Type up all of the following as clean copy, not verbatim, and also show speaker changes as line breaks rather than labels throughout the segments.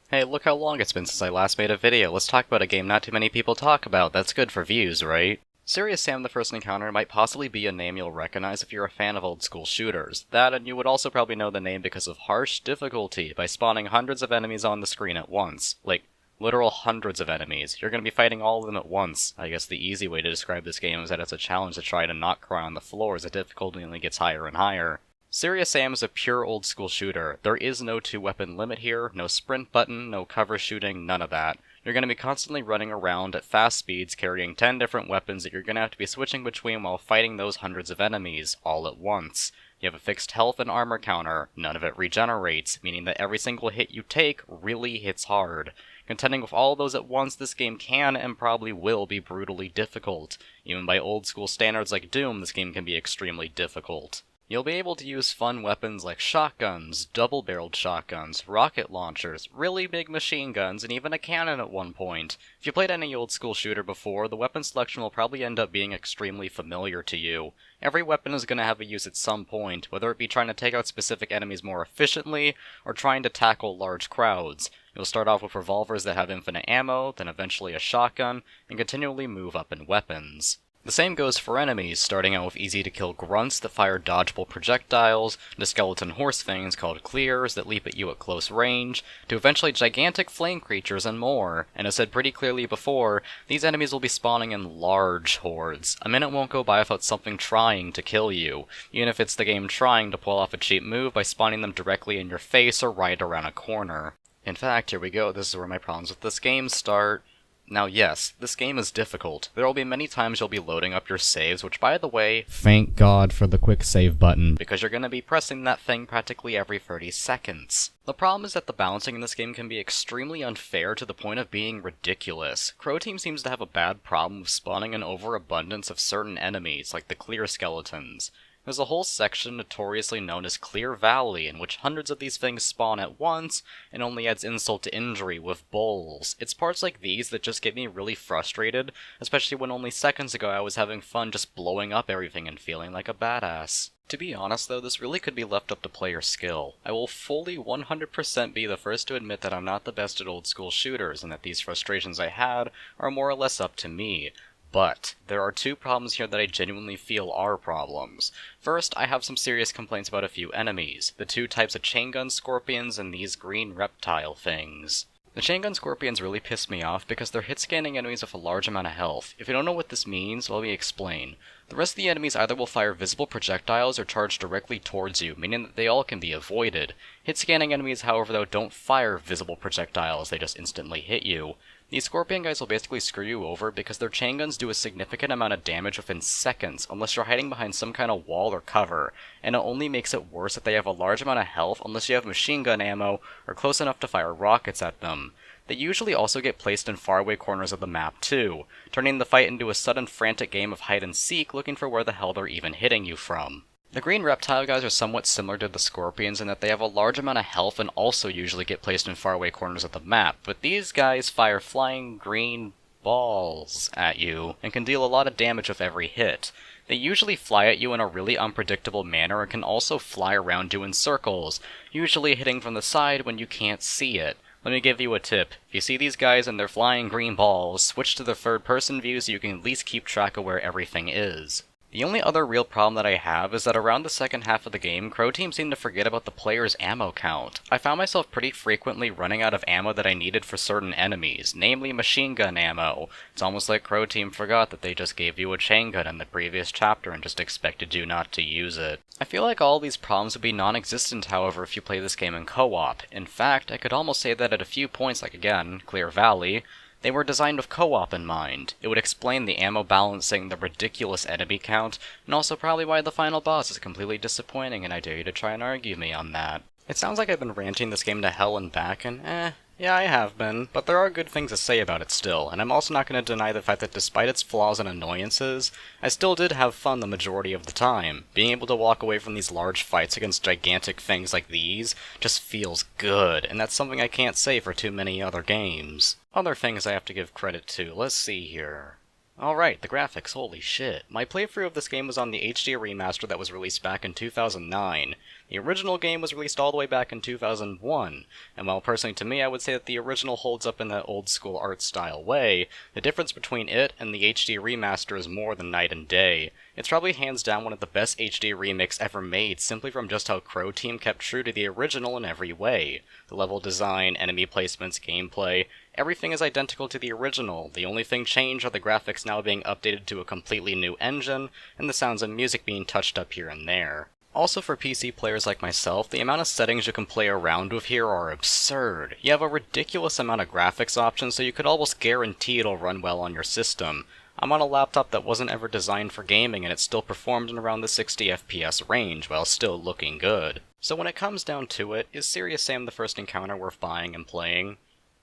Hey, look how long it's been since I last made a video. Let's talk about a game not too many people talk about. That's good for views, right? Serious Sam the First Encounter might possibly be a name you'll recognize if you're a fan of old school shooters. That, and you would also probably know the name because of harsh difficulty, by spawning hundreds of enemies on the screen at once. Like, literal hundreds of enemies. You're going to be fighting all of them at once. I guess the easy way to describe this game is that it's a challenge to try to not cry on the floor as the difficulty only gets higher and higher. Serious Sam is a pure old school shooter. There is no two-weapon limit here, no sprint button, no cover shooting, none of that. You're going to be constantly running around at fast speeds carrying 10 different weapons that you're going to have to be switching between while fighting those hundreds of enemies, all at once. You have a fixed health and armor counter, none of it regenerates, meaning that every single hit you take really hits hard. Contending with all those at once, this game can and probably will be brutally difficult. Even by old school standards like Doom, this game can be extremely difficult. You'll be able to use fun weapons like shotguns, double-barreled shotguns, rocket launchers, really big machine guns, and even a cannon at one point. If you played any old school shooter before, the weapon selection will probably end up being extremely familiar to you. Every weapon is going to have a use at some point, whether it be trying to take out specific enemies more efficiently, or trying to tackle large crowds. You'll start off with revolvers that have infinite ammo, then eventually a shotgun, and continually move up in weapons. The same goes for enemies, starting out with easy-to-kill grunts that fire dodgeable projectiles, to skeleton horse things called clears that leap at you at close range, to eventually gigantic flame creatures and more. And as said pretty clearly before, these enemies will be spawning in large hordes. A minute won't go by without something trying to kill you, even if it's the game trying to pull off a cheap move by spawning them directly in your face or right around a corner. In fact, here we go, this is where my problems with this game start. Now yes, this game is difficult. There will be many times you'll be loading up your saves, which by the way, thank God for the quick save button, because you're going to be pressing that thing practically every 30 seconds. The problem is that the balancing in this game can be extremely unfair to the point of being ridiculous. Croteam seems to have a bad problem with spawning an overabundance of certain enemies, like the clear skeletons. There's a whole section notoriously known as Clear Valley, in which hundreds of these things spawn at once, and only adds insult to injury with bowls. It's parts like these that just get me really frustrated, especially when only seconds ago I was having fun just blowing up everything and feeling like a badass. To be honest though, this really could be left up to player skill. I will fully 100% be the first to admit that I'm not the best at old school shooters, and that these frustrations I had are more or less up to me. But there are two problems here that I genuinely feel are problems. First, I have some serious complaints about a few enemies, the two types of chain gun scorpions and these green reptile things. The chain gun scorpions really piss me off because they're hit-scanning enemies with a large amount of health. If you don't know what this means, let me explain. The rest of the enemies either will fire visible projectiles or charge directly towards you, meaning that they all can be avoided. Hit-scanning enemies, however, though, don't fire visible projectiles, they just instantly hit you. These scorpion guys will basically screw you over because their chain guns do a significant amount of damage within seconds unless you're hiding behind some kind of wall or cover, and it only makes it worse that they have a large amount of health unless you have machine gun ammo or close enough to fire rockets at them. They usually also get placed in faraway corners of the map too, turning the fight into a sudden frantic game of hide and seek looking for where the hell they're even hitting you from. The green reptile guys are somewhat similar to the scorpions in that they have a large amount of health and also usually get placed in faraway corners of the map, but these guys fire flying green balls at you and can deal a lot of damage with every hit. They usually fly at you in a really unpredictable manner and can also fly around you in circles, usually hitting from the side when you can't see it. Let me give you a tip. If you see these guys and they're flying green balls, switch to the third-person view so you can at least keep track of where everything is. The only other real problem that I have is that around the second half of the game, Croteam seemed to forget about the player's ammo count. I found myself pretty frequently running out of ammo that I needed for certain enemies, namely machine gun ammo. It's almost like Croteam forgot that they just gave you a chain gun in the previous chapter and just expected you not to use it. I feel like all these problems would be non-existent, however, if you play this game in co-op. In fact, I could almost say that at a few points, like again, Clear Valley, they were designed with co-op in mind. It would explain the ammo balancing, the ridiculous enemy count, and also probably why the final boss is completely disappointing, and I dare you to try and argue me on that. It sounds like I've been ranting this game to hell and back, and yeah, I have been, but there are good things to say about it still, and I'm also not going to deny the fact that despite its flaws and annoyances, I still did have fun the majority of the time. Being able to walk away from these large fights against gigantic things like these just feels good, and that's something I can't say for too many other games. Other things I have to give credit to, let's see here. Alright, the graphics, holy shit. My playthrough of this game was on the HD remaster that was released back in 2009. The original game was released all the way back in 2001, and while personally to me I would say that the original holds up in that old school art style way, the difference between it and the HD remaster is more than night and day. It's probably hands down one of the best HD remakes ever made, simply from just how Crow Team kept true to the original in every way. The level design, enemy placements, gameplay, everything is identical to the original. The only thing changed are the graphics now being updated to a completely new engine, and the sounds and music being touched up here and there. Also for PC players like myself, the amount of settings you can play around with here are absurd. You have a ridiculous amount of graphics options, so you could almost guarantee it'll run well on your system. I'm on a laptop that wasn't ever designed for gaming, and it still performed in around the 60 FPS range, while still looking good. So when it comes down to it, is Serious Sam the First Encounter worth buying and playing?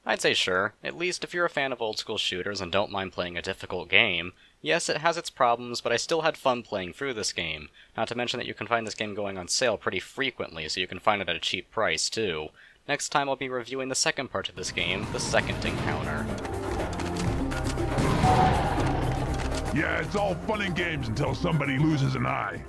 I'd say sure, at least if you're a fan of old school shooters and don't mind playing a difficult game. Yes, it has its problems, but I still had fun playing through this game. Not to mention that you can find this game going on sale pretty frequently, so you can find it at a cheap price too. Next time I'll be reviewing the second part of this game, the Second Encounter.
Yeah, it's all fun and games until somebody loses an eye.